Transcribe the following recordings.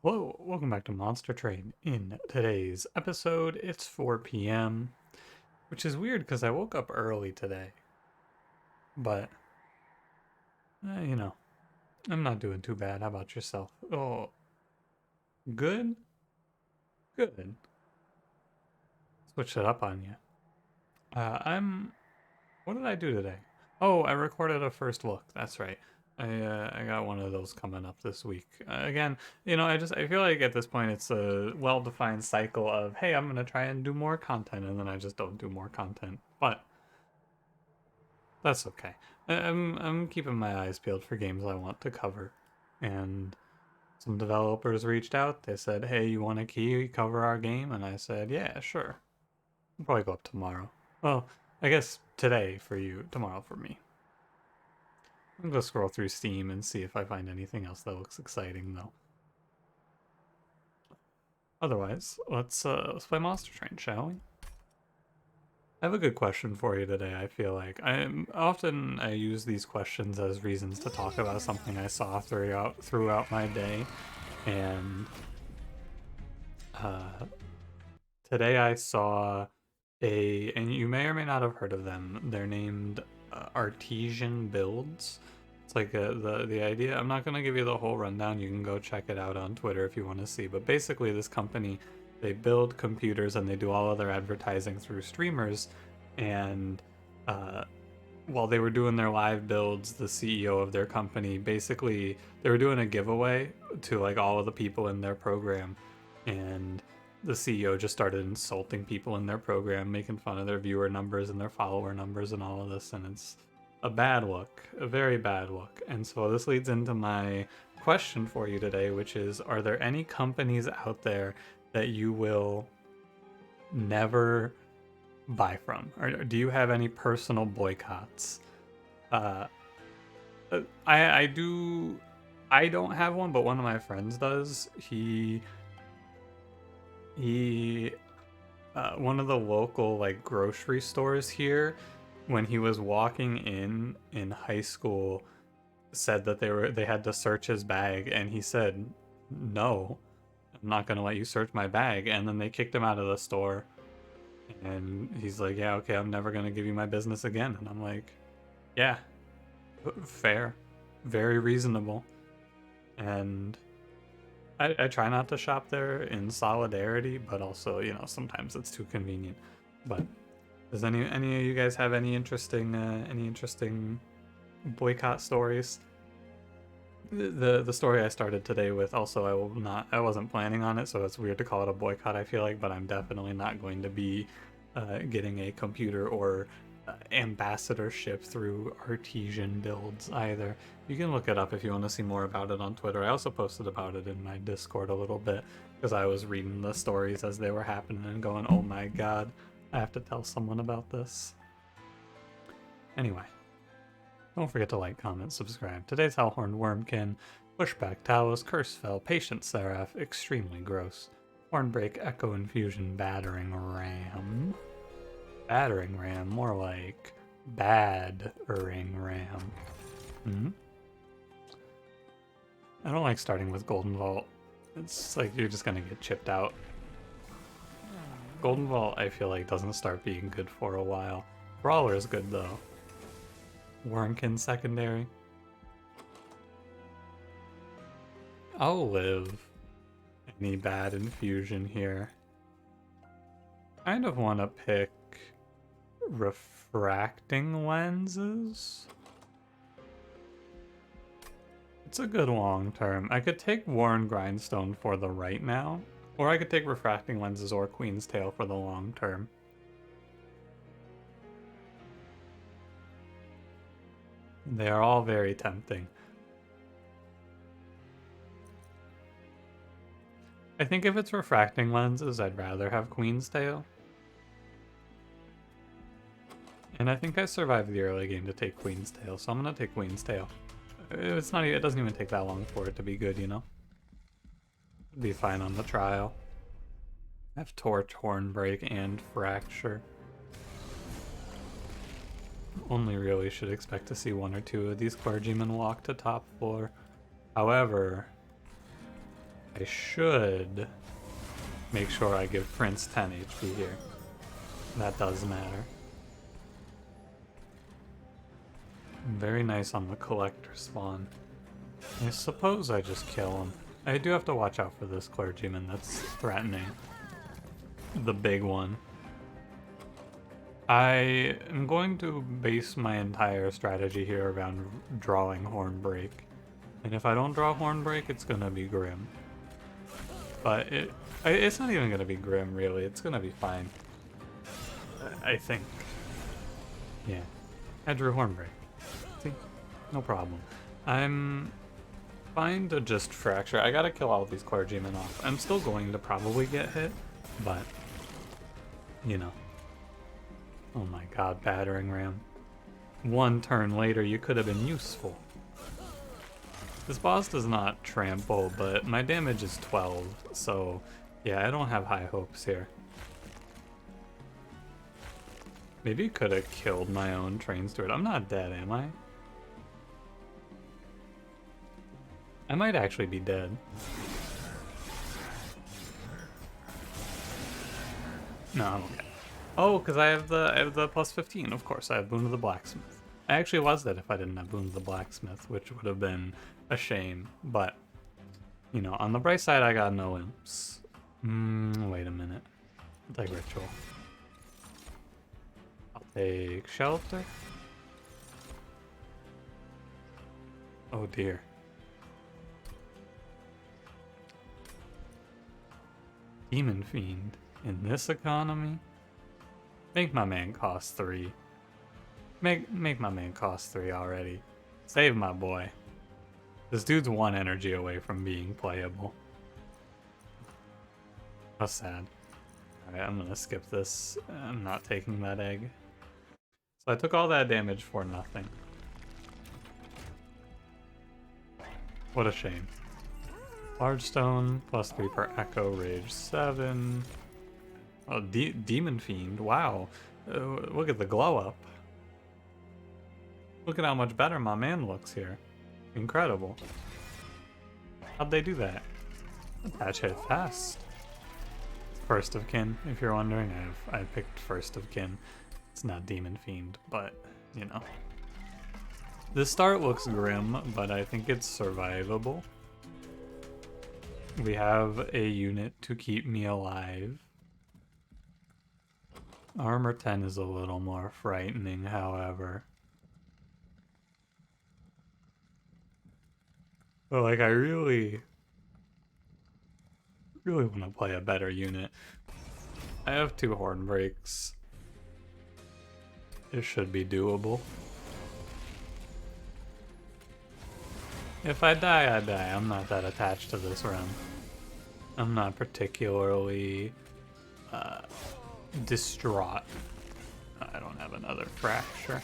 Hello, welcome back to Monster Train. In today's episode, it's 4 p.m., which is weird because I woke up early today. But, you know, I'm not doing too bad. How about yourself? Oh, good? Good. Switched it up on you. What did I do today? Oh, I recorded a first look. That's right. I got one of those coming up this week. Again, I feel like at this point it's a well-defined cycle of, hey, I'm gonna try and do more content, and then I just don't do more content. But that's okay. I'm keeping my eyes peeled for games I want to cover, and some developers reached out. They said, hey, you want a key cover our game? And I said, yeah, sure. I'll probably go up tomorrow. Well, I guess today for you, tomorrow for me. I'm gonna scroll through Steam and see if I find anything else that looks exciting, though. Otherwise, let's play Monster Train, shall we? I have a good question for you today. I feel like I use these questions as reasons to talk about something I saw throughout my day, and uh, today I saw and you may or may not have heard of them. They're named Artesian Builds. It's like the idea. I'm not gonna give you the whole rundown. You can go check it out on Twitter if you want to see. But basically, this company, they build computers and they do all of their advertising through streamers. And uh, while they were doing their live builds, the CEO of their company basically they were doing a giveaway to like all of the people in their program, and the CEO just started insulting people in their program, making fun of their viewer numbers and their follower numbers and all of this, and it's a bad look, a very bad look. And so this leads into my question for you today, which is, are there any companies out there that you will never buy from? Or do you have any personal boycotts? Uh, I do. I don't have one, but one of my friends does. He one of the local like grocery stores here, when he was walking in high school, said that they had to search his bag, and he said, "No, I'm not gonna let you search my bag." And then they kicked him out of the store, and he's like, "Yeah, okay, I'm never gonna give you my business again." And I'm like, "Yeah, fair, very reasonable." And I try not to shop there in solidarity, but also, sometimes it's too convenient. But does any of you guys have any interesting boycott stories? The story I started today with, also, I wasn't planning on it, so it's weird to call it a boycott, I feel like, but I'm definitely not going to be getting a computer or ambassadorship through Artesian Builds either. You can look it up if you want to see more about it on Twitter. I also posted about it in my Discord a little bit because I was reading the stories as they were happening and going, oh my god, I have to tell someone about this. Anyway, don't forget to like, comment, subscribe. Today's Hellhorned, Wurmkin, Pushback, Talos, Cursefell, Patient Seraph, Extremely Gross, Hornbreak, Echo Infusion, Battering Ram. Battering Ram, more like Bad-ering Ram. I don't like starting with Golden Vault. It's like you're just gonna get chipped out. Golden Vault, I feel like, doesn't start being good for a while. Brawler is good though. Wurmkin secondary. I'll live any bad infusion here. Kind of want to pick refracting lenses. It's a good long term. I could take Worn Grindstone for the right now, or I could take refracting lenses or Queen's Tail for the long term. They are all very tempting. I think if it's refracting lenses, I'd rather have Queen's Tail. And I think I survived the early game to take Queen's Tail, so I'm gonna take Queen's Tail. It's not. It doesn't even take that long for it to be good, It'd be fine on the trial. I have Torch, Hornbreak, and Fracture. Only really should expect to see one or two of these clergymen walk to top floor. However, I should make sure I give Prince 10 HP here. That does matter. Very nice on the collector spawn. I suppose I just kill him. I do have to watch out for this clergyman that's threatening. The big one. I am going to base my entire strategy here around drawing Hornbreak. And if I don't draw Hornbreak, it's gonna be grim. But it's not even gonna be grim, really. It's gonna be fine. I think. Yeah. I drew Hornbreak. See? No problem. I'm fine to just fracture. I gotta kill all these clergymen off. I'm still going to probably get hit, but, you know. Oh my god, battering ram. One turn later, you could have been useful. This boss does not trample, but my damage is 12, so yeah, I don't have high hopes here. Maybe you could have killed my own train steward. I'm not dead, am I? I might actually be dead. No, I'm okay. Oh, because I have the plus 15. Of course, I have Boon of the Blacksmith. I actually was dead if I didn't have Boon of the Blacksmith, which would have been a shame. But, you know, on the bright side, I got no imps. Wait a minute. I'll take Ritual. I'll take Shelter. Oh dear. Demon Fiend. In this economy? Make my man cost 3. Make my man cost 3 already. Save my boy. This dude's 1 energy away from being playable. How sad. Alright, I'm gonna skip this. I'm not taking that egg. So I took all that damage for nothing. What a shame. Large stone, plus 3 per echo, rage 7. Oh, Demon Fiend, wow. Look at the glow up. Look at how much better my man looks here. Incredible. How'd they do that? Attach hit fast. First of kin, if you're wondering. I picked first of kin. It's not Demon Fiend, but, you know. The start looks grim, but I think it's survivable. We have a unit to keep me alive. Armor 10 is a little more frightening, however. But like, I really want to play a better unit. I have 2 horn breaks. It should be doable. If I die, I die. I'm not that attached to this run. I'm not particularly distraught. I don't have another fracture.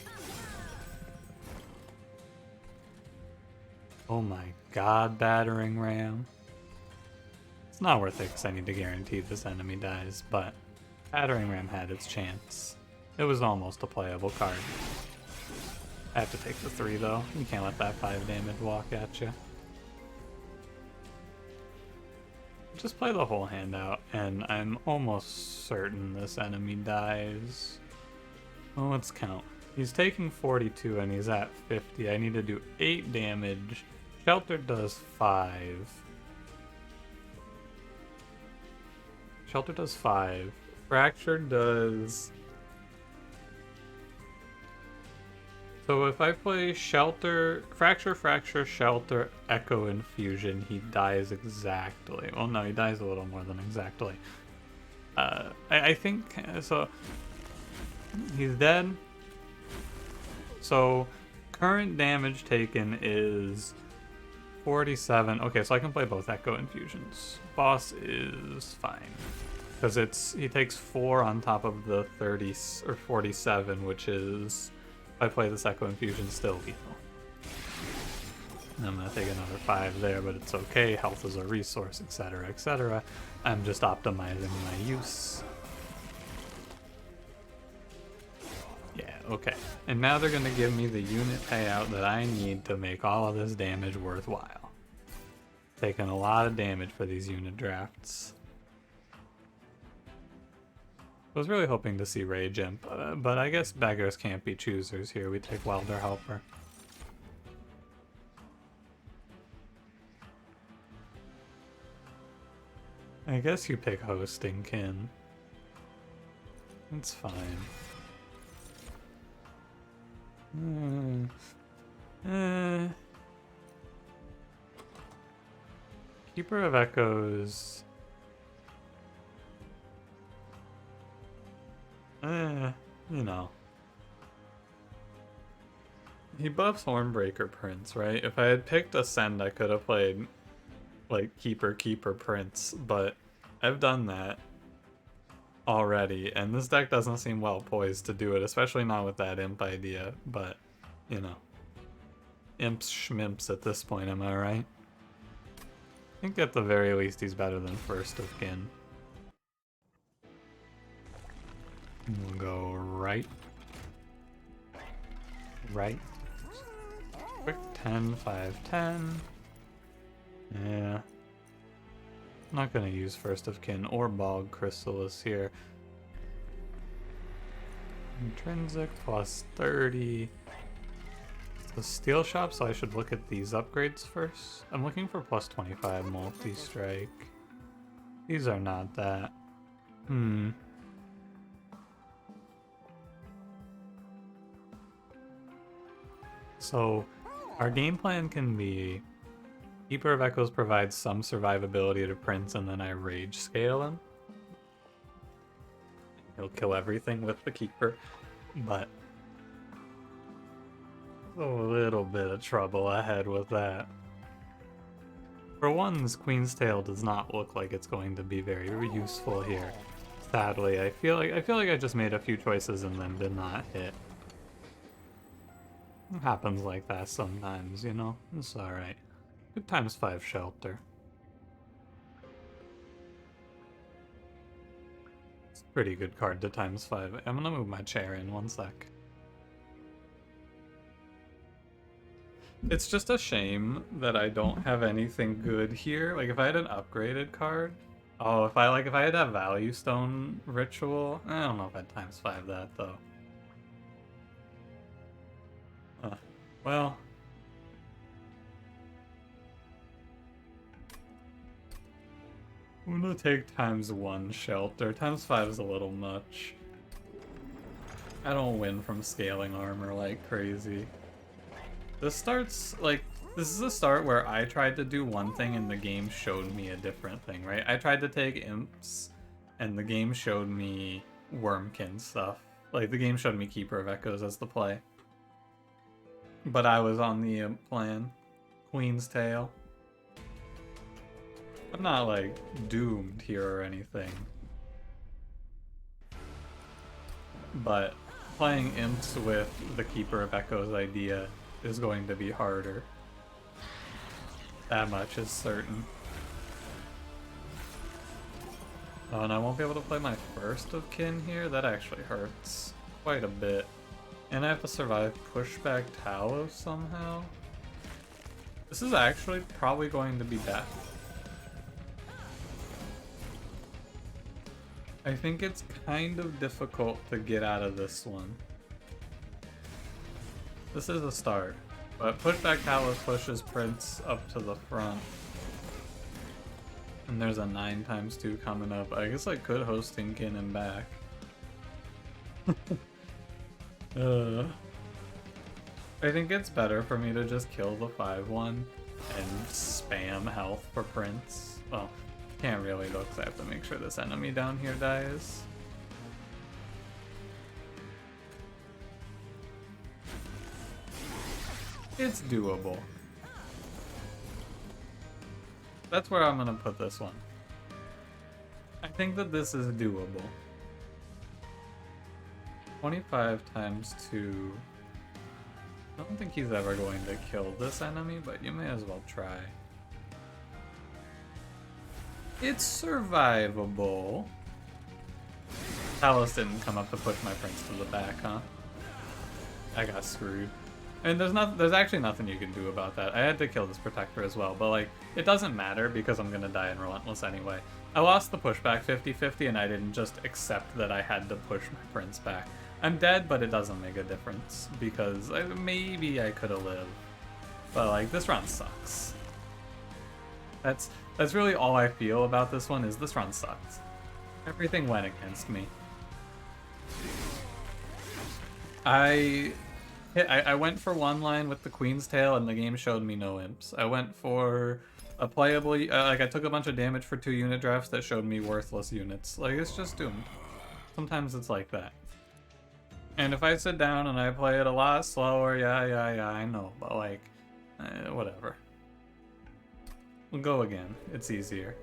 Oh my god, battering ram. It's not worth it because I need to guarantee this enemy dies, but battering ram had its chance. It was almost a playable card. I have to take the 3 though. You can't let that 5 damage walk at you. Just play the whole hand out, and I'm almost certain this enemy dies. Well, let's count. He's taking 42 and he's at 50. I need to do 8 damage. Shelter does 5. Shelter does 5. Fracture does... So if I play Shelter, Fracture, Shelter, Echo, Infusion, he dies exactly. Well, no, he dies a little more than exactly. I think, so, he's dead. So, current damage taken is 47. Okay, so I can play both Echo Infusions. Boss is fine. Because he takes 4 on top of the 30, or 47, which is... If I play this Echo Infusion, still lethal. And I'm gonna take another 5 there, but it's okay. Health is a resource, etc., etc. I'm just optimizing my use. Yeah, okay. And now they're gonna give me the unit payout that I need to make all of this damage worthwhile. Taking a lot of damage for these unit drafts. I was really hoping to see Rage Imp, but I guess beggars can't be choosers here. We take Welder Helper. I guess you pick Hosting Kin. It's fine. Keeper of Echoes. You know. He buffs Hornbreaker Prince, right? If I had picked Ascend, I could have played, like, Keeper Prince, but I've done that already, and this deck doesn't seem well poised to do it, especially not with that Imp idea, but, you know. Imps schmimps at this point, am I right? I think at the very least he's better than First of Kin. We'll go right. Right. Quick 10, 5, 10. Yeah. I'm not gonna use First of Kin or Bog Chrysalis here. Intrinsic plus 30. The Steel Shop, so I should look at these upgrades first. I'm looking for plus 25 Multistrike. These are not that. So, our game plan can be Keeper of Echoes provides some survivability to Prince, and then I rage scale him. He'll kill everything with the Keeper, but a little bit of trouble ahead with that. For ones, Queen's Tail does not look like it's going to be very useful here. Sadly, I feel like I just made a few choices and then did not hit. It happens like that sometimes, you know? It's alright. Good ×5 shelter. It's a pretty good card to ×5. I'm gonna move my chair in 1 sec. It's just a shame that I don't have anything good here. Like, if I had an upgraded card... Oh, if I had that Value Stone Ritual... I don't know if I'd ×5 that, though. Well... I'm gonna take ×1 shelter. ×5 is a little much. I don't win from scaling armor like crazy. This starts, like, this is a start where I tried to do one thing and the game showed me a different thing, right? I tried to take imps and the game showed me Wurmkin stuff. Like, the game showed me Keeper of Echoes as the play. But I was on the imp plan. Queen's Tail. I'm not, like, doomed here or anything. But playing imps with the Keeper of Echoes idea is going to be harder. That much is certain. Oh, and I won't be able to play my First of Kin here? That actually hurts quite a bit. And I have to survive Pushback Talos somehow? This is actually probably going to be bad. I think it's kind of difficult to get out of this one. This is a start, but Pushback Talos pushes Prince up to the front. And there's a 9×2 coming up. I guess I could Hosting Kin and back. I think it's better for me to just kill the 5/1 and spam health for Prince. Well, can't really though, because I have to make sure this enemy down here dies. It's doable. That's where I'm gonna put this one. I think that this is doable. 25×2. I don't think he's ever going to kill this enemy, but you may as well try. It's survivable. Talos didn't come up to push my Prince to the back, huh? I got screwed. I mean, there's actually nothing you can do about that. I had to kill this protector as well, but like, it doesn't matter because I'm gonna die in Relentless anyway. I lost the pushback 50-50 and I didn't just accept that I had to push my prince back. I'm dead, but it doesn't make a difference because maybe I could have lived. But like, this run sucks. That's really all I feel about this one is this run sucks. Everything went against me. I went for one line with the Queen's Tail and the game showed me no imps. I went for a playable, like I took a bunch of damage for 2 unit drafts that showed me worthless units. Like, it's just doomed. Sometimes it's like that. And if I sit down and I play it a lot slower, yeah, I know, but like, whatever. We'll go again. It's easier.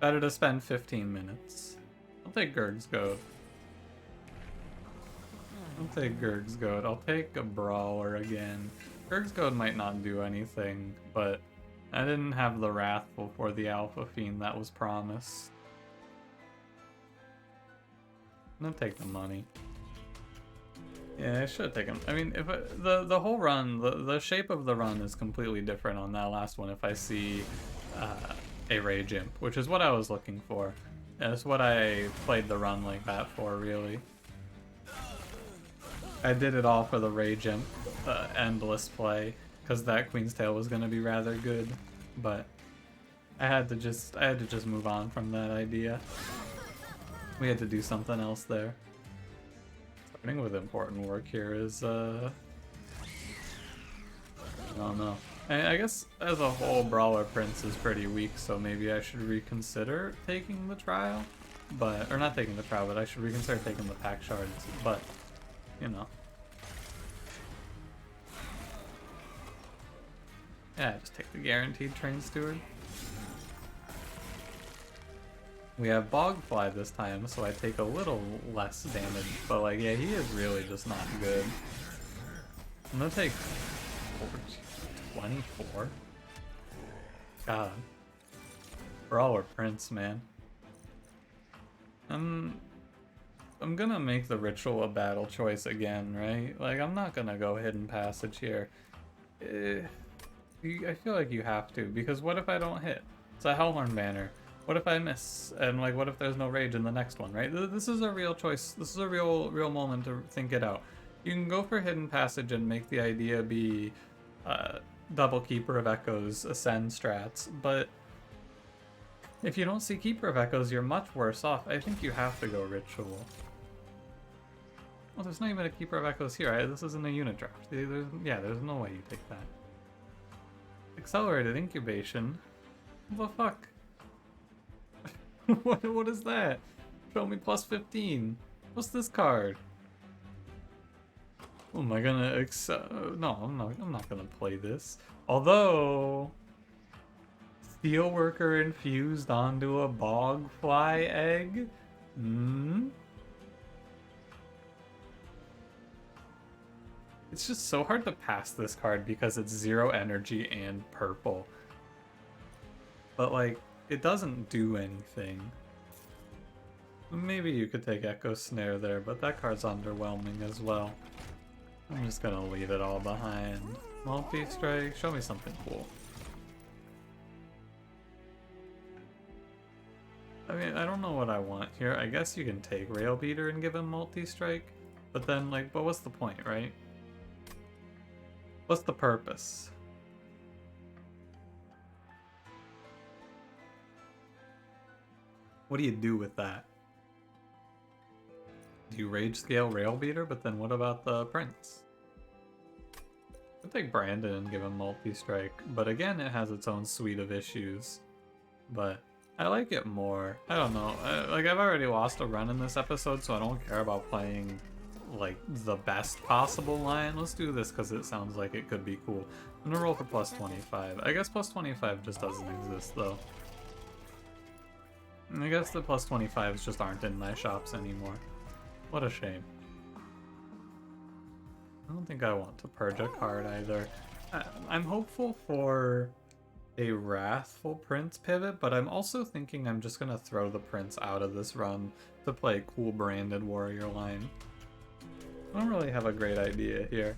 Better to spend 15 minutes. I'll take Gurg's Goad. I'll take Gurg's Goad. I'll take a Brawler again. Gurg's Goad might not do anything, but I didn't have the Wrathful for the Alpha Fiend that was promised. I'm gonna take the money. Yeah, I should have taken. I mean, if the whole run, the shape of the run is completely different on that last one. If I see a Rage Imp, which is what I was looking for. That's what I played the run like that for, really. I did it all for the Rage Imp, endless play, because that Queen's Tail was gonna be rather good, but I had to just move on from that idea. We had to do something else there. Starting with important work here is, I don't know. I guess as a whole, Brawler Prince is pretty weak, so maybe I should reconsider taking the trial. But, or not taking the trial, but I should reconsider taking the pack shards, but, you know. Yeah, just take the guaranteed Train Steward. We have Bogfly this time, so I take a little less damage, but like, yeah, he is really just not good. I'm gonna take 24. God. Brawler Prince, man. I'm gonna make the Ritual a battle choice again, right? Like, I'm not gonna go Hidden Passage here. I feel like you have to, because what if I don't hit? It's a Hellhorned banner. What if I miss? And like, what if there's no rage in the next one, right? This is a real choice. This is a real moment to think it out. You can go for Hidden Passage and make the idea be double Keeper of Echoes, Ascend strats, but if you don't see Keeper of Echoes, you're much worse off. I think you have to go Ritual. Well, there's not even a Keeper of Echoes here. Right? This isn't a unit draft. There's no way you take that. Accelerated Incubation? What the fuck? What is that? Show me plus 15. What's this card? Oh, am I gonna no, I'm not gonna play this. Although Steelworker infused onto a Bogfly egg? It's just so hard to pass this card because it's 0 energy and purple. But like, it doesn't do anything. Maybe you could take Echo Snare there, but that card's underwhelming as well. I'm just gonna leave it all behind. Multistrike, show me something cool. I mean, I don't know what I want here. I guess you can take Rail Beater and give him Multistrike, but then like, but what's the point, right? What's the purpose? What do you do with that? Do you Rage Scale Rail Beater, but then what about the Prince? I'll take Brandon and give him Multistrike, but again, it has its own suite of issues. But I like it more. I don't know. Like, I've already lost a run in this episode, so I don't care about playing like the best possible line. Let's do this because it sounds like it could be cool. I'm gonna roll for plus 25. I guess plus 25 just doesn't exist though. I guess the plus 25s just aren't in my shops anymore. What a shame. I don't think I want to purge a card either. I'm hopeful for a Wrathful Prince pivot, but I'm also thinking I'm just gonna throw the Prince out of this run to play cool branded warrior line. I don't really have a great idea here.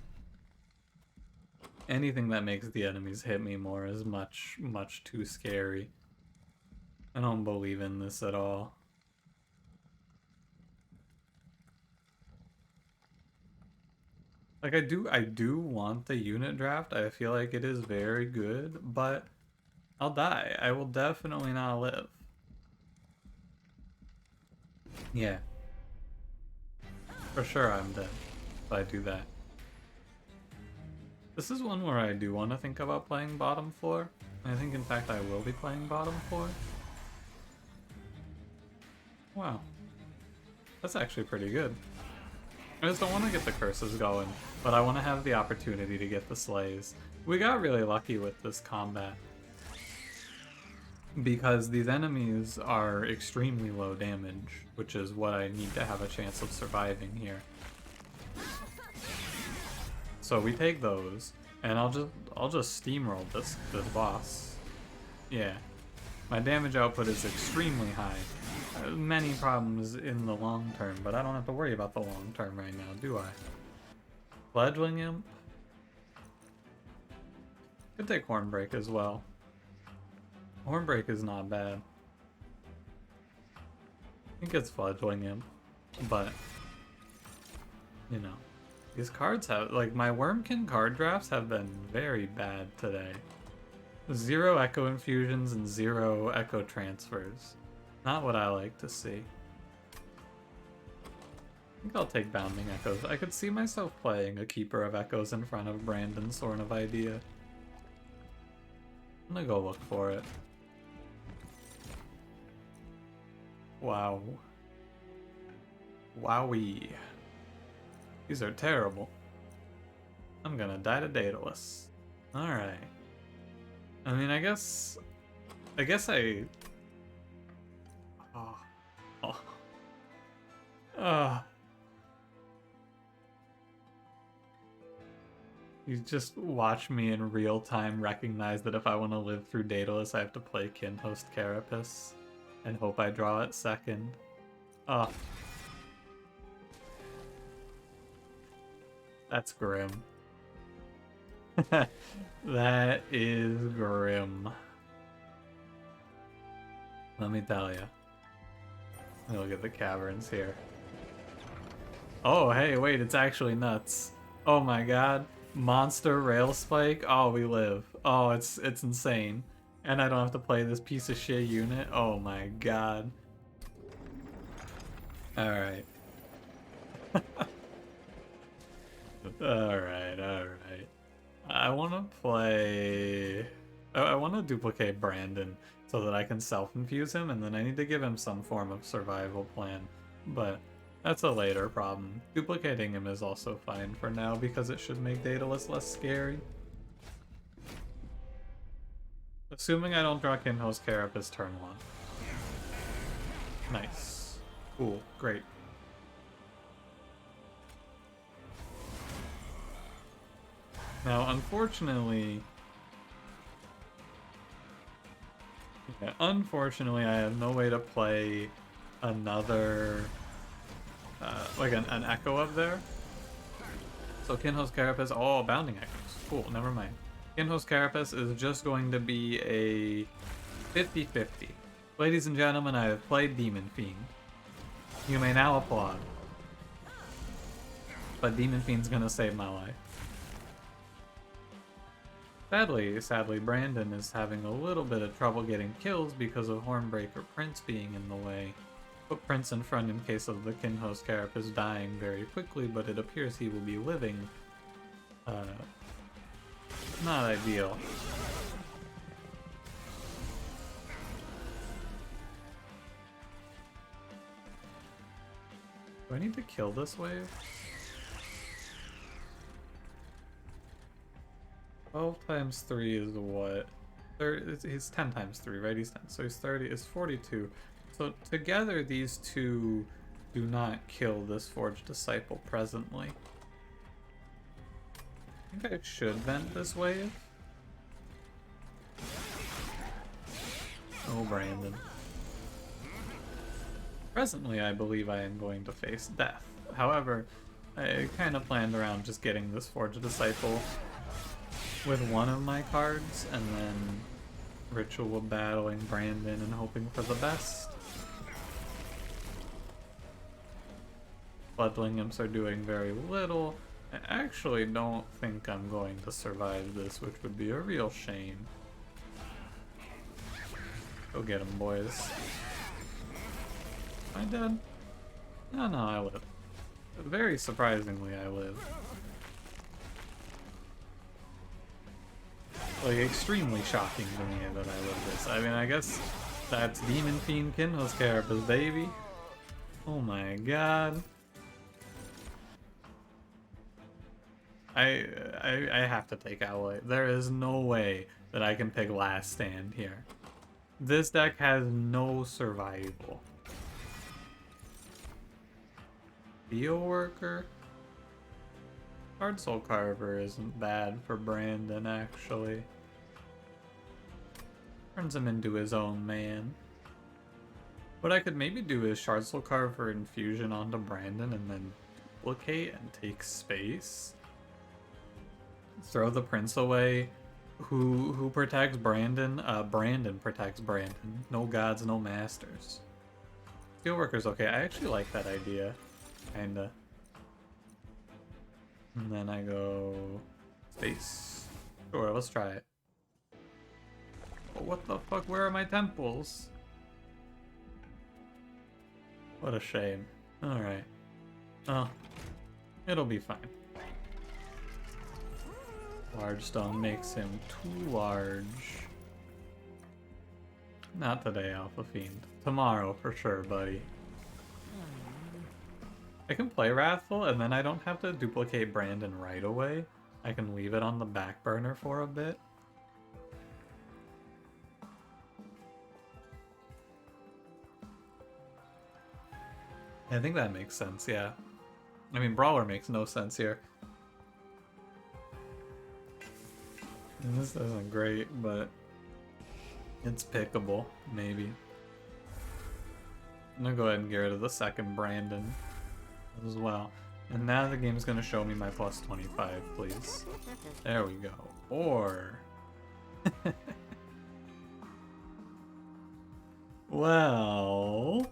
Anything that makes the enemies hit me more is much, much too scary. I don't believe in this at all. Like I do want the unit draft. I feel like it is very good, but I'll die. I will definitely not live. Yeah. For sure I'm dead if I do that. This is one where I do want to think about playing bottom floor. I think in fact I will be playing bottom floor. Wow. That's actually pretty good. I just don't want to get the curses going, but I want to have the opportunity to get the slays. We got really lucky with this combat, because these enemies are extremely low damage, which is what I need to have a chance of surviving here. So we take those, and I'll just steamroll this boss. Yeah. My damage output is extremely high. Many problems in the long term, but I don't have to worry about the long term right now, do I? Fledgling Imp? Could take Hornbreak as well. Hornbreak is not bad. I think it's Fledgling Imp, but you know, these cards have, like, my Wurmkin card drafts have been very bad today. 0 Echo Infusions and 0 Echo Transfers. Not what I like to see. I think I'll take Bounding Echoes. I could see myself playing a Keeper of Echoes in front of Brandon sort of idea. I'm gonna go look for it. Wow. Wowie. These are terrible. I'm gonna die to Daedalus. Alright. I mean, I guess I... You just watch me in real time recognize that if I want to live through Daedalus, I have to play Kinhost Carapace and hope I draw it second. That's grim. That is grim. Let me tell you. Look at the caverns here. Oh, hey, wait, it's actually nuts. Oh my god. Monster Rail Spike? Oh, we live. Oh, it's insane. And I don't have to play this piece of shit unit? Oh my god. Alright. Alright. I want to play... I want to duplicate Brandon so that I can self-infuse him, and then I need to give him some form of survival plan. But that's a later problem. Duplicating him is also fine for now because it should make Daedalus less scary. Assuming I don't draw Kinhost Carapace turn 1. Nice. Cool. Great. Now, unfortunately, I have no way to play another, like an Echo up there. So Kinhost Carapace, oh, Bounding Echoes. Cool, never mind. Kinhost Carapace is just going to be a 50-50. Ladies and gentlemen, I have played Demon Fiend. You may now applaud. But Demon Fiend's gonna save my life. Sadly, Brandon is having a little bit of trouble getting kills because of Hornbreaker Prince being in the way. Put Prince in front in case of the Kinhost Carapace dying very quickly, but it appears he will be living. Not ideal. Do I need to kill this wave? 12 times 3 is what? He's 10 times 3, right? He's 10. So he's 30, is 42. So together these two do not kill this Forged Disciple presently. I think I should vent this wave. Oh, Brandon. Presently, I believe I am going to face death. However, I kind of planned around just getting this Forged Disciple with one of my cards, and then Ritual of battling Brandon and hoping for the best. Fledgling imps are doing very little. I actually don't think I'm going to survive this, which would be a real shame. Go get him, boys. Am I dead? No, I live. Very surprisingly, I live. Like, extremely shocking to me that I live this. I mean, I guess that's Demon Fiendkin was Carapa's baby. Oh my god. I have to take Alloy. There is no way that I can pick Last Stand here. This deck has no survival. Theo Worker? Hard Soul Carver isn't bad for Brandon, actually. Turns him into his own man. What I could maybe do is Shard Soul Carver Infusion onto Brandon and then duplicate and take space. Throw the Prince away. Who protects Brandon? Brandon protects Brandon. No gods, no masters. Steelworker's okay. I actually like that idea. Kinda. And then I go space. Sure, let's try it. Oh, what the fuck? Where are my temples? What a shame. Alright. Oh. It'll be fine. Large stone makes him too large. Not today, Alpha Fiend. Tomorrow for sure, buddy. I can play Wrathful, and then I don't have to duplicate Brandon right away. I can leave it on the back burner for a bit. I think that makes sense, yeah. I mean, Brawler makes no sense here. And this isn't great, but it's pickable, maybe. I'm gonna go ahead and get rid of the second Brandon as well. And now the game's gonna show me my plus 25, please. There we go. Or... well...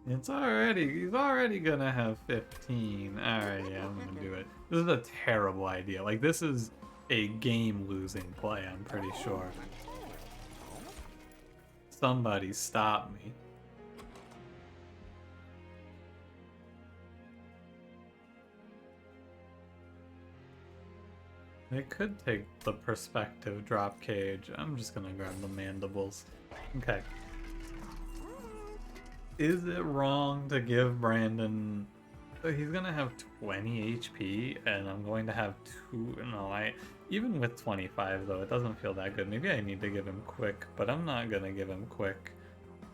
he's already gonna have 15. Alright, yeah, I'm gonna do it. This is a terrible idea. Like, this is a game-losing play, I'm pretty sure. Somebody stop me. They could take the perspective drop cage. I'm just gonna grab the mandibles. Okay. Is it wrong to give Brandon... He's gonna have 20 HP, and I'm going to have 2... No, even with 25, though, it doesn't feel that good. Maybe I need to give him quick, but I'm not gonna give him quick.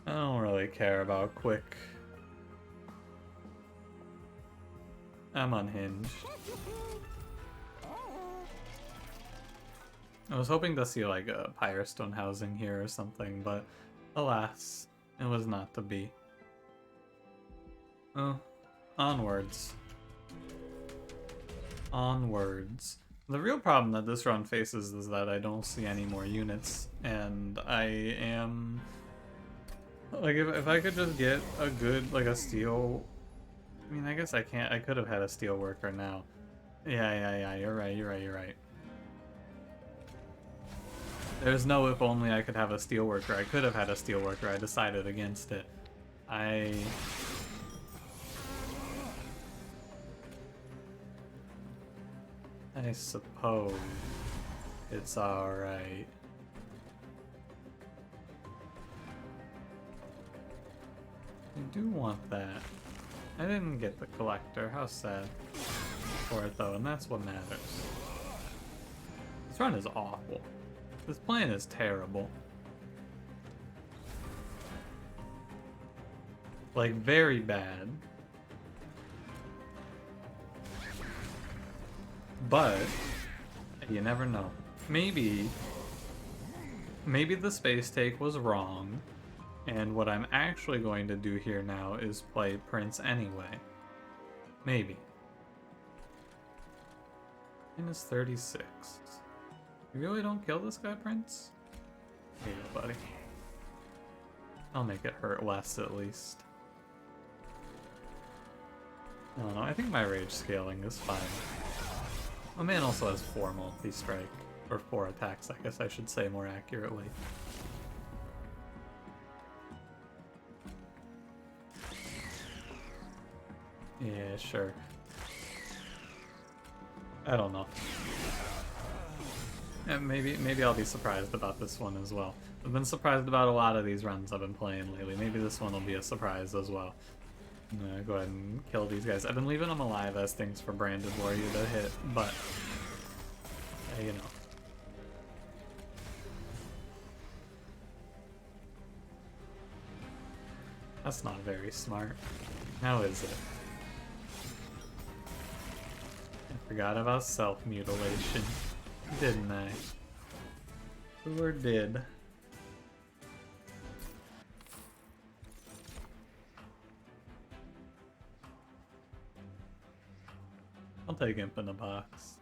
I don't really care about quick. I'm unhinged. I was hoping to see, like, a Pyrestone housing here or something, but alas, it was not to be. Oh, onwards. Onwards. The real problem that this run faces is that I don't see any more units, and I am... Like, if I could just get a good, like, a steel... I mean, I guess I can't... I could have had a steel worker now. Yeah, you're right. There's no if only I could have a steel worker. I could have had a steel worker. I decided against it. I suppose it's alright. I do want that. I didn't get the collector. How sad for it though, and that's what matters. This run is awful. This plan is terrible. Like, very bad. But you never know. Maybe the space take was wrong, and what I'm actually going to do here now is play Prince anyway. Maybe. Minus 36. You really don't kill this guy, Prince? Here you go, buddy. I'll make it hurt less, at least. I don't know, I think my rage scaling is fine. My man also has 4 multi-strike. Or 4 attacks, I guess I should say more accurately. Yeah, sure. I don't know. Yeah, maybe I'll be surprised about this one as well. I've been surprised about a lot of these runs I've been playing lately. Maybe this one will be a surprise as well. I'm gonna go ahead and kill these guys. I've been leaving them alive as things for Branded Warrior to hit, but you know. That's not very smart. How is it? I forgot about self-mutilation, didn't I? Sure did. I'll take Imp in a box.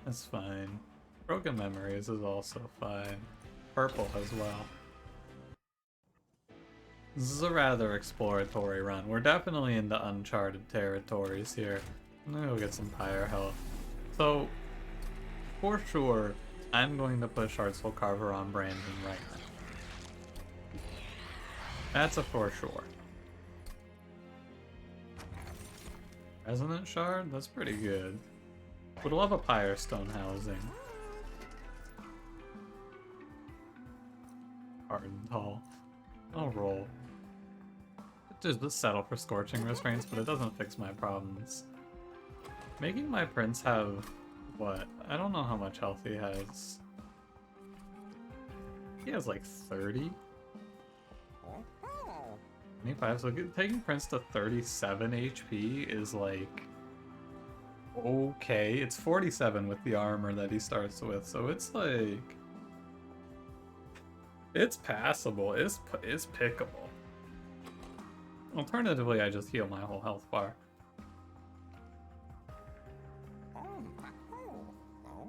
That's fine. Broken Memories is also fine. Purple as well. This is a rather exploratory run. We're definitely into uncharted territories here. I'm gonna go get some Pyre health. So, for sure, I'm going to push Heartsful Carver on Brandon right now. That's a for sure. Resonant Shard? That's pretty good. Would love a Pyre Stone housing. Hardened Hall. I'll roll. Just settle for Scorching Restraints, but it doesn't fix my problems. Making my Prince have, what? I don't know how much health he has. He has like 30? 25, so taking Prince to 37 HP is like... okay. It's 47 with the armor that he starts with, so it's like... it's passable, it's pickable. Alternatively, I just heal my whole health bar.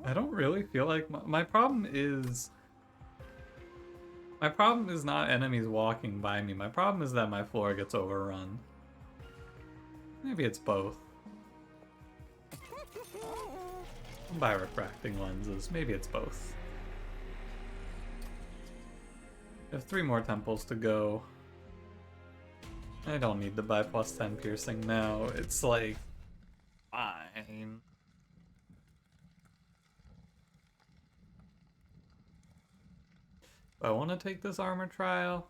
I don't really feel like my problem is... my problem is not enemies walking by me. My problem is that my floor gets overrun. Maybe it's both. By refracting lenses. Maybe it's both. I have 3 more temples to go. I don't need to buy plus 10 piercing now. It's like... fine. I want to take this armor trial.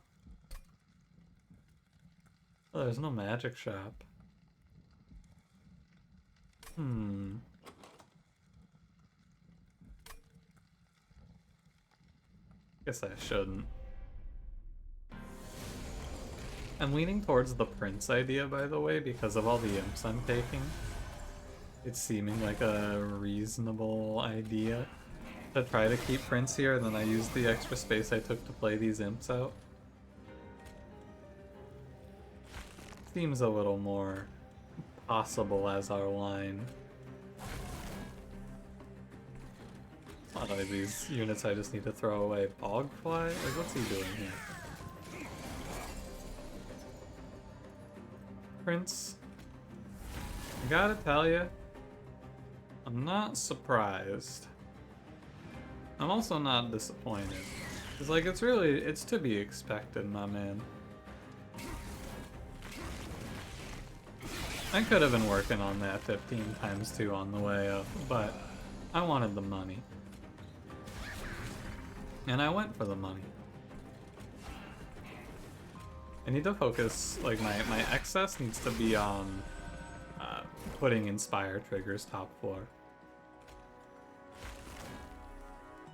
Oh, there's no magic shop. Guess I shouldn't. I'm leaning towards the Prince idea, by the way, because of all the imps I'm taking. It's seeming like a reasonable idea to try to keep Prince here, and then I use the extra space I took to play these imps out. Seems a little more possible as our line. A lot of these units I just need to throw away. Bogfly? Like, what's he doing here? Prince, I gotta tell you, I'm not surprised. I'm also not disappointed. It's like, it's to be expected, my man. I could have been working on that 15 times 2 on the way up, but I wanted the money. And I went for the money. I need to focus, like, my excess needs to be on putting Inspire triggers top floor.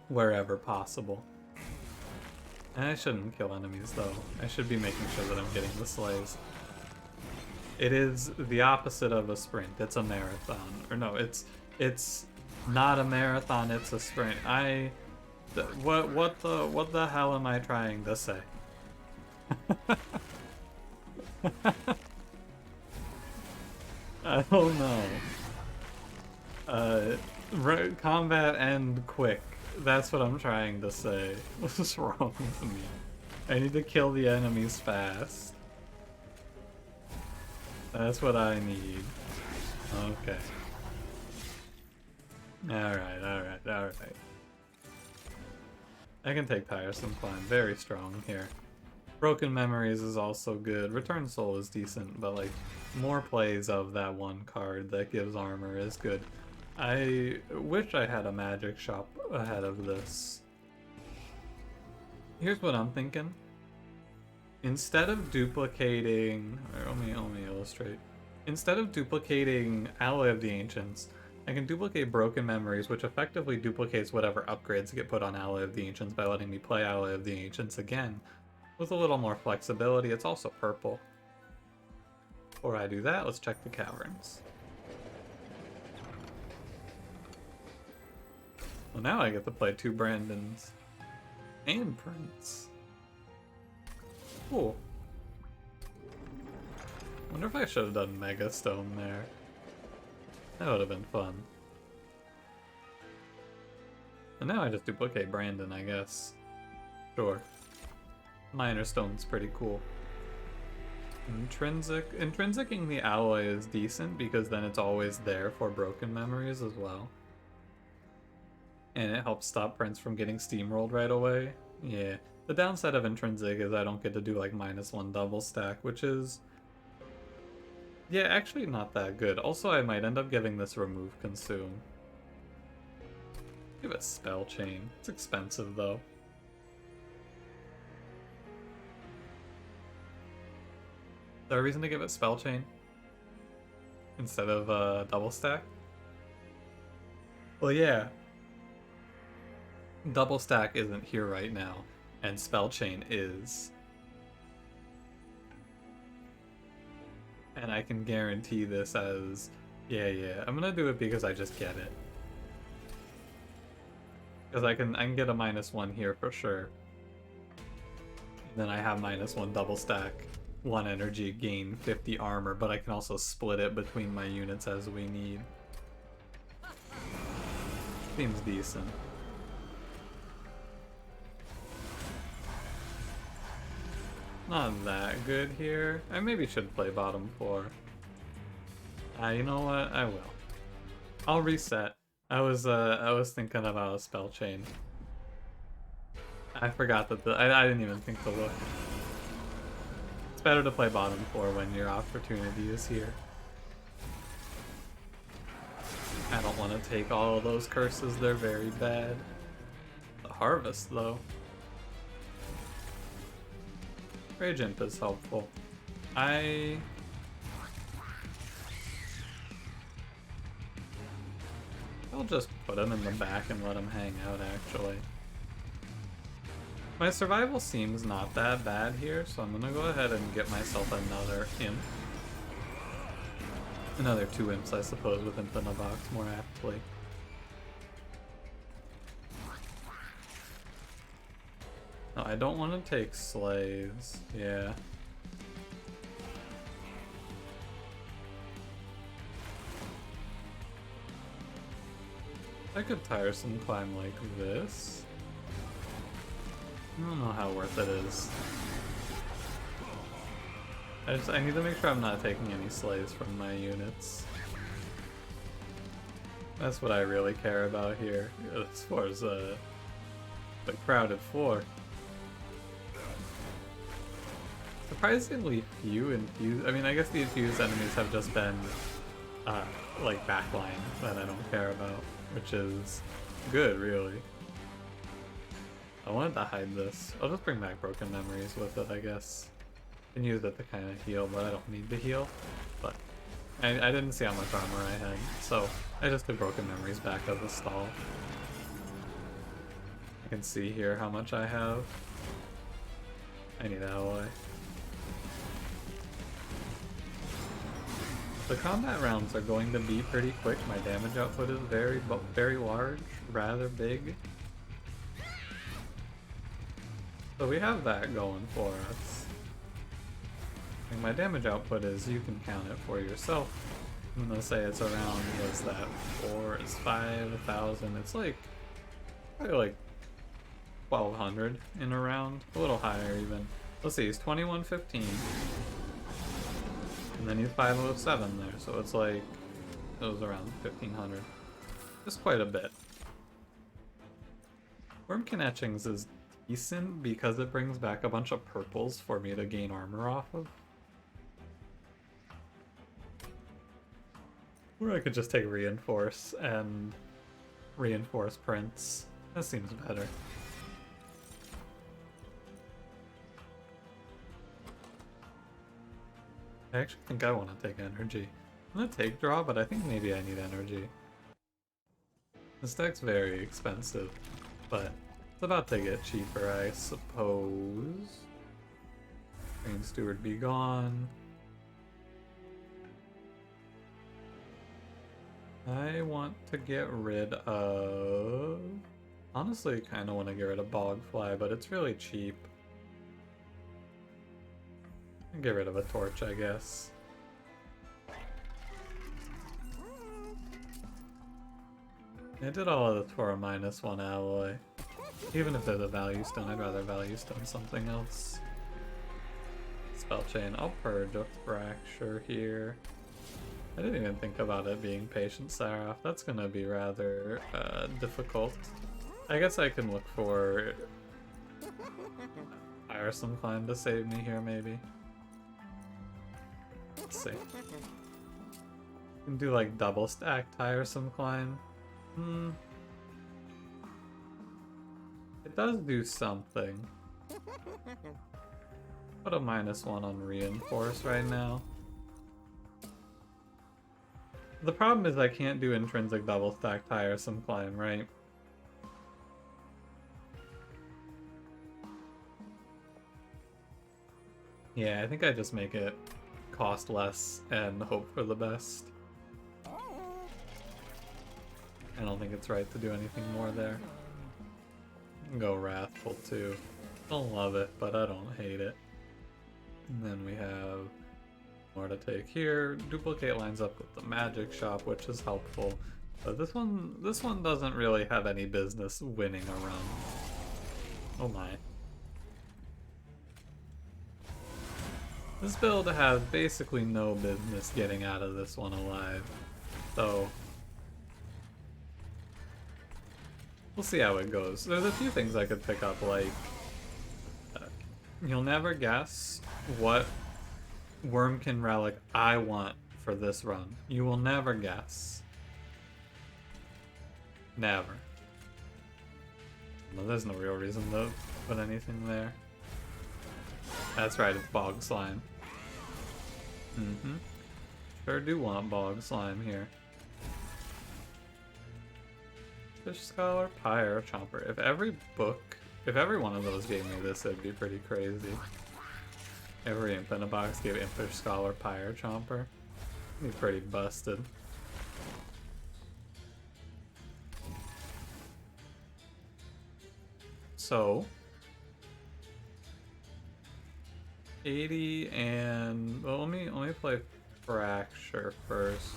Wherever possible. And I shouldn't kill enemies, though. I should be making sure that I'm getting the slays. It is the opposite of a sprint. It's a marathon. Or no, it's not a marathon, it's a sprint. What the hell am I trying to say? I don't know. Combat and quick. That's what I'm trying to say. What's wrong with me? I need to kill the enemies fast. That's what I need. Okay. Alright. I can take Tiresome Climb. Very strong here. Broken Memories is also good. Return Soul is decent, but like, more plays of that one card that gives armor is good. I wish I had a magic shop ahead of this. Here's what I'm thinking. Instead of duplicating... Let me illustrate. Instead of duplicating Alloy of the Ancients, I can duplicate Broken Memories, which effectively duplicates whatever upgrades get put on Alloy of the Ancients by letting me play Alloy of the Ancients again. With a little more flexibility. It's also purple. Before I do that, let's check the caverns. Well, now I get to play 2 Brandons. And Prince. Cool. Wonder if I should have done Mega Stone there. That would have been fun. And now I just duplicate Brandon, I guess. Sure. Minor Stone's pretty cool. Intrinsicing the alloy is decent because then it's always there for Broken Memories as well. And it helps stop Prince from getting steamrolled right away. Yeah. The downside of Intrinsic is I don't get to do like -1 double stack, which is... yeah, actually not that good. Also, I might end up giving this Remove Consume. Give it Spell Chain. It's expensive though. Is there a reason to give it Spell Chain instead of double stack? Well, yeah. Double stack isn't here right now, and Spell Chain is. And I can guarantee this as, yeah, I'm gonna do it because I just get it. Because I can get a -1 here for sure. And then I have -1 double stack, 1 energy, gain 50 armor, but I can also split it between my units as we need. Seems decent. Not that good here. I maybe should play bottom 4. You know what? I will. I'll reset. I was thinking about a Spell Chain. I forgot that I didn't even think to look. It's better to play bottom 4 when your opportunity is here. I don't want to take all of those curses, they're very bad. The Harvest, though. Rage Imp is helpful. I'll just put him in the back and let him hang out, actually. My survival seems not that bad here, so I'm gonna go ahead and get myself another Imp. Another 2 Imps, I suppose, with Imp in a box more aptly. No, I don't want to take slaves. Yeah. I could Tiresome Climb like this. I don't know how worth it is. I need to make sure I'm not taking any slaves from my units. That's what I really care about here, as far as the crowded 4. Surprisingly few infused. I mean, I guess the infused enemies have just been like backline that I don't care about, which is good, really. I wanted to hide this. I'll just bring back Broken Memories with it, I guess. Can use it to kind of heal, but I don't need to heal. But I didn't see how much armor I had, so I just took Broken Memories back as a stall. I can see here how much I have. I need alloy. The combat rounds are going to be pretty quick. My damage output is very large, rather big. So we have that going for us. And my damage output is, you can count it for yourself, I'm gonna say it's around, what's that, 5,000. It's like, probably like 1,200 in a round, a little higher even. Let's see, he's 2115. And then he's 507 there, so it's like, it was around 1,500. Just quite a bit. Wurmkin etchings is decent because it brings back a bunch of purples for me to gain armor off of. Or I could just take reinforce and reinforce prints. That seems better. I actually think I want to take energy. I'm gonna take draw, but I think maybe I need energy. This deck's very expensive, but it's about to get cheaper, I suppose. Green Steward be gone. I want to get rid of... Honestly, I kind of want to get rid of Bogfly, but it's really cheap. I'll get rid of a torch, I guess. I did all of this for a -1 alloy. Even if there's a value stone, I'd rather value stone something else. Spell chain, I'll purge a fracture here. I didn't even think about it being Patient Seraph. That's gonna be rather difficult. I guess I can look for Tiresome Climb to save me here, maybe. Let's see. Can do like double stack Tiresome Climb. It does do something. Put a -1 on reinforce right now. The problem is I can't do intrinsic double stack Tiresome Climb, right? Yeah, I think I just make it cost less and hope for the best. I don't think it's right to do anything more there. Go Wrathful too. Don't love it, but I don't hate it. And then we have more to take here. Duplicate lines up with the magic shop, which is helpful. But this one doesn't really have any business winning a run. Oh my. This build has basically no business getting out of this one alive. So we'll see how it goes. There's a few things I could pick up, like you'll never guess what Wurmkin relic I want for this run. You will never guess. Never. Well, there's no real reason to put anything there. That's right, it's Bog Slime. Sure do want Bog Slime here. Fish Scholar, Pyre, Chomper. If every one of those gave me this, it'd be pretty crazy. Every imp in a box gave Impish Scholar, Pyre, Chomper. It'd be pretty busted. So 80 and well, let me play Fracture first.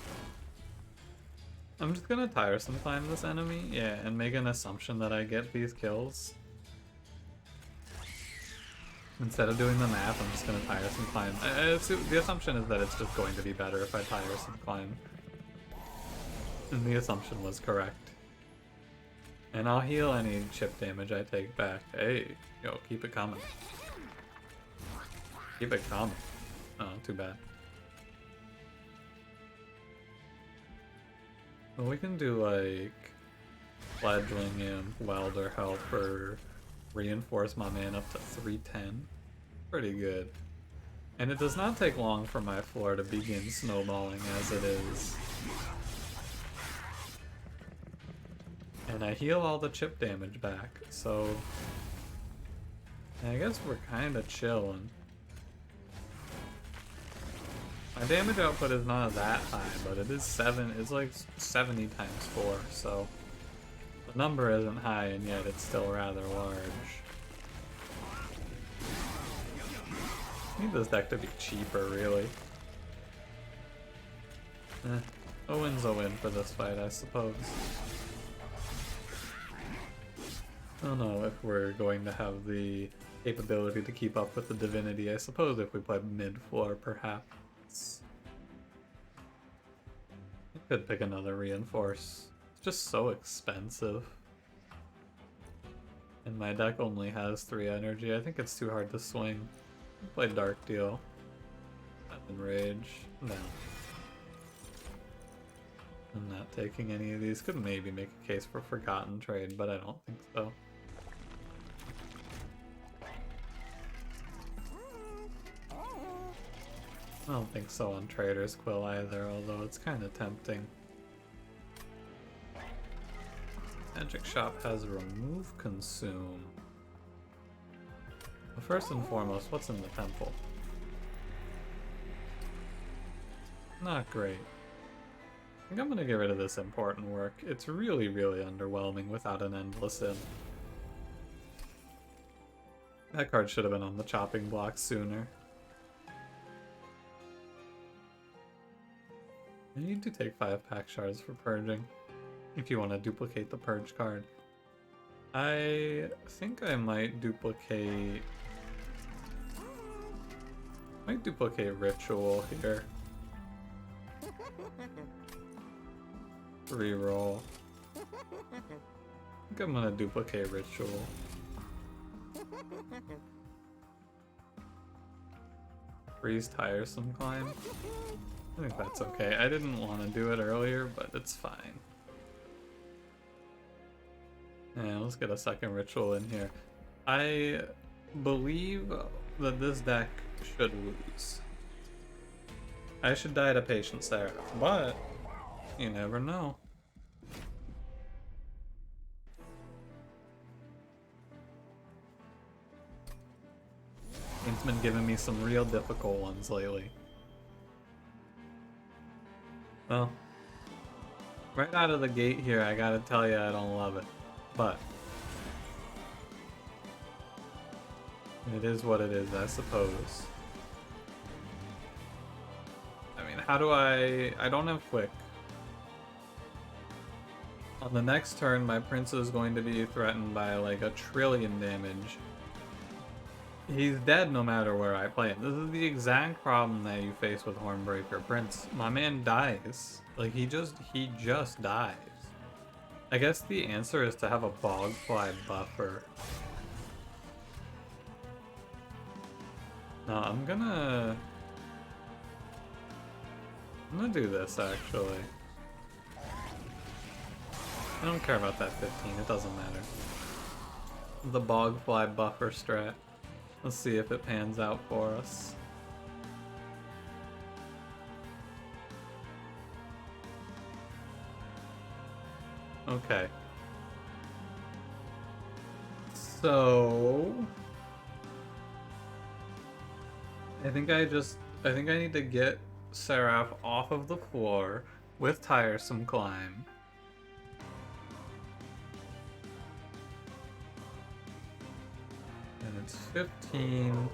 I'm just gonna Tiresome Climb this enemy, yeah, and make an assumption that I get these kills. Instead of doing the math, I'm just gonna Tiresome Climb. The assumption is that it's just going to be better if I Tiresome Climb. And the assumption was correct. And I'll heal any chip damage I take back. Hey, yo, keep it coming. Keep it coming. Oh, too bad. Well, we can do like Fledgling Imp, Welder Helper, reinforce my man up to 310. Pretty good. And it does not take long for my floor to begin snowballing as it is. And I heal all the chip damage back, so I guess we're kind of chilling. My damage output is not that high, but it is it's like 70 times 4, so the number isn't high and yet it's still rather large. I need this deck to be cheaper, really. A win's a win for this fight, I suppose. I don't know if we're going to have the capability to keep up with the Divinity. I suppose if we play mid-floor, perhaps. I could pick another reinforce. It's just so expensive. And my deck only has 3 energy. I think it's too hard to swing. Play Dark Deal. Enrage. No. I'm not taking any of these. Could maybe make a case for Forgotten Trade, but I don't think so. I don't think so on Trader's Quill either, although it's kind of tempting. Magic Shop has Remove Consume. Well, first and foremost, what's in the temple? Not great. I think I'm gonna get rid of this important work. It's really, really underwhelming without an Endless Inn. That card should have been on the chopping block sooner. You need to take 5 pack shards for purging if you want to duplicate the purge card. I think I might duplicate Ritual here. Reroll. I think I'm gonna duplicate Ritual. Freeze Tiresome Climb. I think that's okay. I didn't want to do it earlier, but it's fine. Yeah, let's get a second Ritual in here. I believe that this deck should lose. I should die to Patient Seraph, but you never know. Game's been giving me some real difficult ones lately. Well, right out of the gate here, I gotta tell you I don't love it, but it is what it is, I suppose. I mean, how do I don't have Quick. On the next turn, my Prince is going to be threatened by like 1 trillion damage. He's dead no matter where I play him. This is the exact problem that you face with Hornbreaker Prince. My man dies. Like, he just dies. I guess the answer is to have a Bogfly buffer. No, I'm gonna do this, actually. I don't care about that 15, it doesn't matter. The Bogfly buffer strat. Let's see if it pans out for us. Okay. So I think I need to get Seraph off of the floor with Tiresome Climb. And it's 15,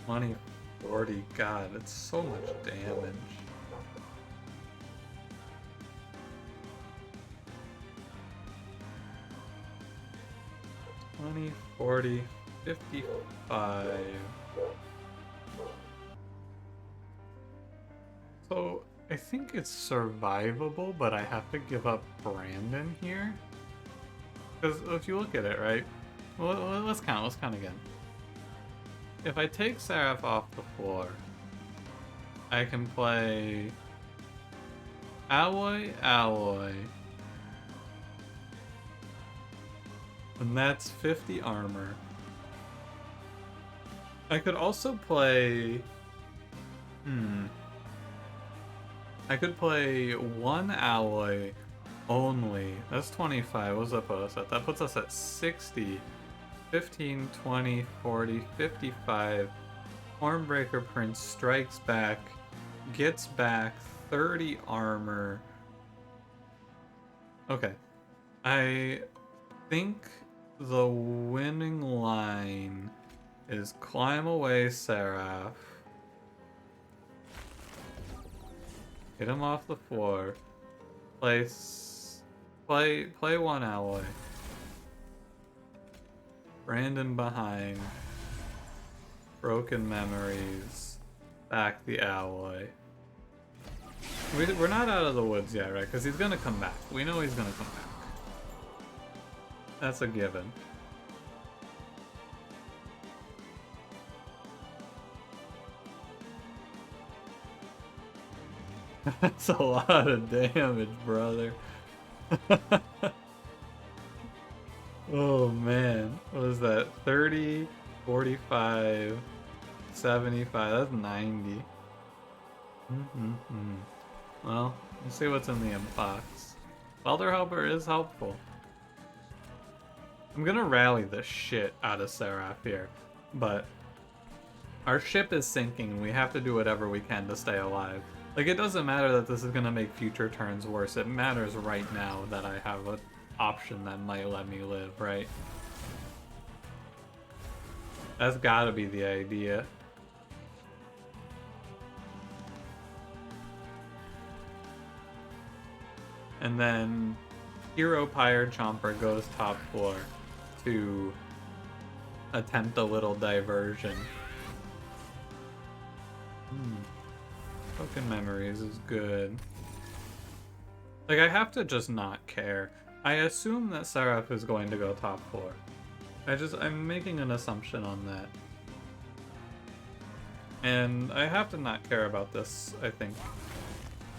20, 40. God, it's so much damage. $20, $40, $55. So I think it's survivable, but I have to give up Brandon here. Because if you look at it, right? Well, let's count again. If I take Seraph off the floor, I can play Alloy, and that's 50 armor. I could also play... I could play 1 Alloy only. That's 25. What's that put us at? That puts us at 60. 15, 20, 40, 55. Hornbreaker Prince strikes back, gets back 30 armor. Okay. I think the winning line is Climb Away Seraph. Get him off the floor. Play one alloy. Brandon behind. Broken memories. Back the alloy. We're not out of the woods yet, right? Because he's gonna come back. We know he's gonna come back. That's a given. That's a lot of damage, brother. Oh man, what is that? 30, 45, 75, that's 90. Well, let's see what's in the inbox. Welder Helper is helpful. I'm gonna rally the shit out of Seraph here, but our ship is sinking and we have to do whatever we can to stay alive. Like, it doesn't matter that this is gonna make future turns worse. It matters right now that I have an option that might let me live, right? That's gotta be the idea. And then Hero Pyre Chomper goes top floor to attempt a little diversion. Broken memories is good. Like, I have to just not care. I assume that Seraph is going to go top floor. I'm making an assumption on that. And I have to not care about this, I think.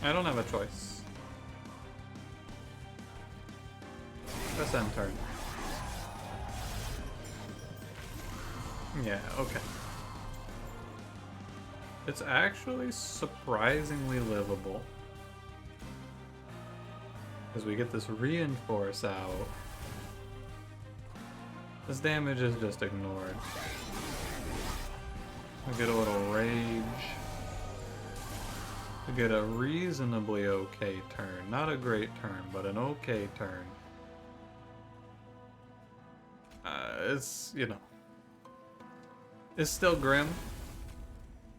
I don't have a choice. Press end turn. Yeah, okay. It's actually surprisingly livable. Because we get this reinforce out. This damage is just ignored. We get a little rage. We get a reasonably okay turn. Not a great turn, but an okay turn. It's, you know. It's still grim.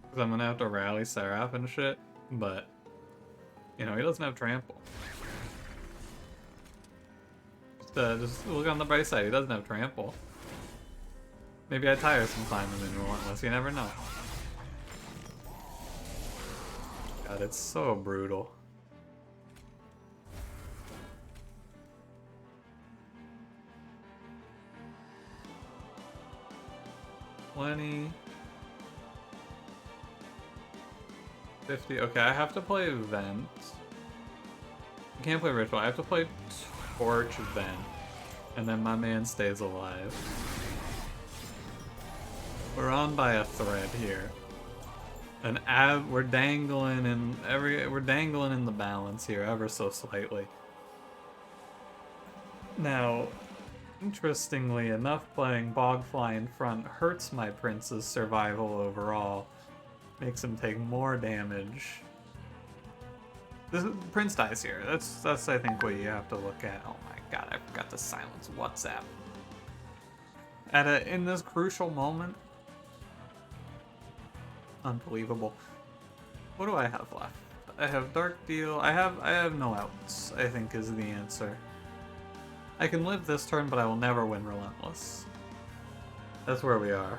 Because I'm gonna have to rally Seraph and shit. But, you know, he doesn't have trample. Just look on the bright side, he doesn't have trample. Maybe I tire some climbing in Relentless, you never know. God, it's so brutal. $20, $50. Okay, I have to play Vent. I can't play Ritual. I have to play Torch Vent, and then my man stays alive. We're on by a thread here. We're dangling in the balance here ever so slightly. Now, interestingly enough, playing Bogfly in front hurts my prince's survival overall. Makes him take more damage. Prince dies here. That's I think what you have to look at. Oh my god, I forgot to silence WhatsApp. In this crucial moment. Unbelievable. What do I have left? I have Dark Deal. I have no outs, I think is the answer. I can live this turn, but I will never win Relentless. That's where we are.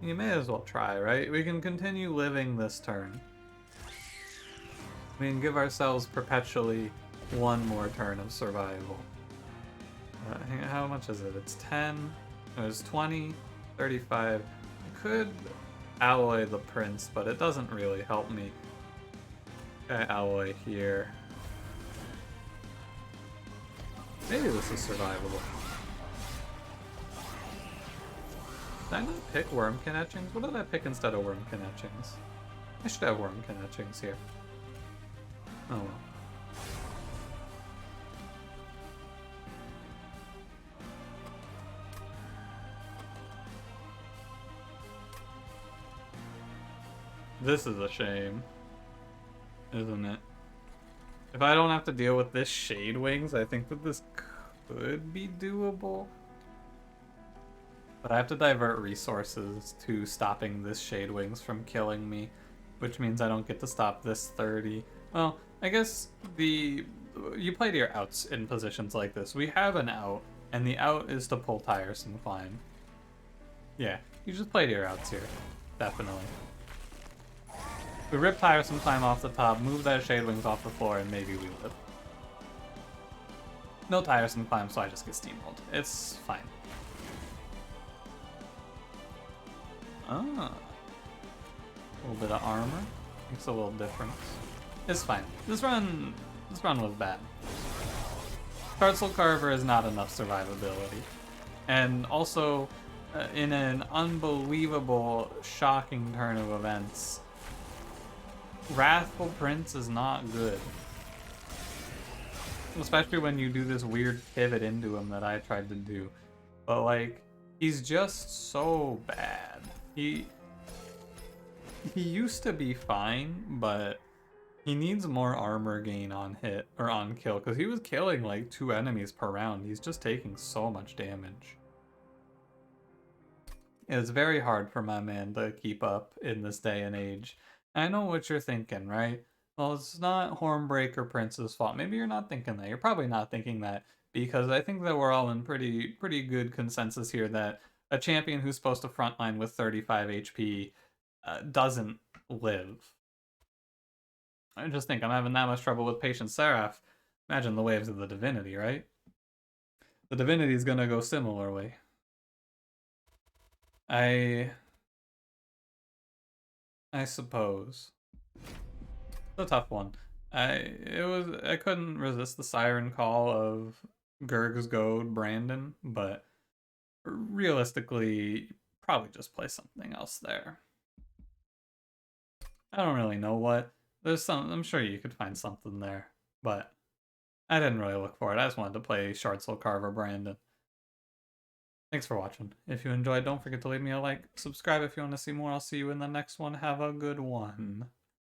You may as well try, right? We can continue living this turn. We can give ourselves perpetually one more turn of survival. How much is it? It's 10. It's 20, 35. I could alloy the prince, but it doesn't really help me. I alloy here. Maybe this is survivable. Did I not pick Wurmkin Etchings? What did I pick instead of Wurmkin Etchings? I should have Wurmkin Etchings here. Oh well. This is a shame, isn't it? If I don't have to deal with this Shade Wings, I think that this could be doable. But I have to divert resources to stopping this Shade Wings from killing me, which means I don't get to stop this 30. Well, I guess you play to your outs in positions like this. We have an out, and the out is to pull Tiresome Climb. Yeah, you just play to your outs here. Definitely. We rip Tiresome Climb off the top, move that Shade Wings off the floor, and maybe we live. No Tiresome Climb, so I just get steamrolled. It's fine. Ah. A little bit of armor. Makes a little difference. It's fine. This run was bad. Soul Carver is not enough survivability. And also, in an unbelievable, shocking turn of events, Wrathful Prince is not good. Especially when you do this weird pivot into him that I tried to do. But like, he's just so bad. He used to be fine, but he needs more armor gain on hit, or on kill, because he was killing like 2 enemies per round. He's just taking so much damage. It's very hard for my man to keep up in this day and age. I know what you're thinking, right? Well, it's not Hornbreaker Prince's fault. Maybe you're not thinking that. You're probably not thinking that, because I think that we're all in pretty good consensus here that a champion who's supposed to frontline with 35 HP doesn't live. I just think I'm having that much trouble with Patient Seraph. Imagine the waves of the Divinity, right? The Divinity is gonna go similarly. I suppose. It's a tough one. I couldn't resist the siren call of Gurg's Goad Brandon, but realistically, probably just play something else there. I don't really know what. I'm sure you could find something there, but I didn't really look for it. I just wanted to play Shard Soul Carver Brandon. Thanks for watching. If you enjoyed, don't forget to leave me a like. Subscribe if you want to see more. I'll see you in the next one. Have a good one.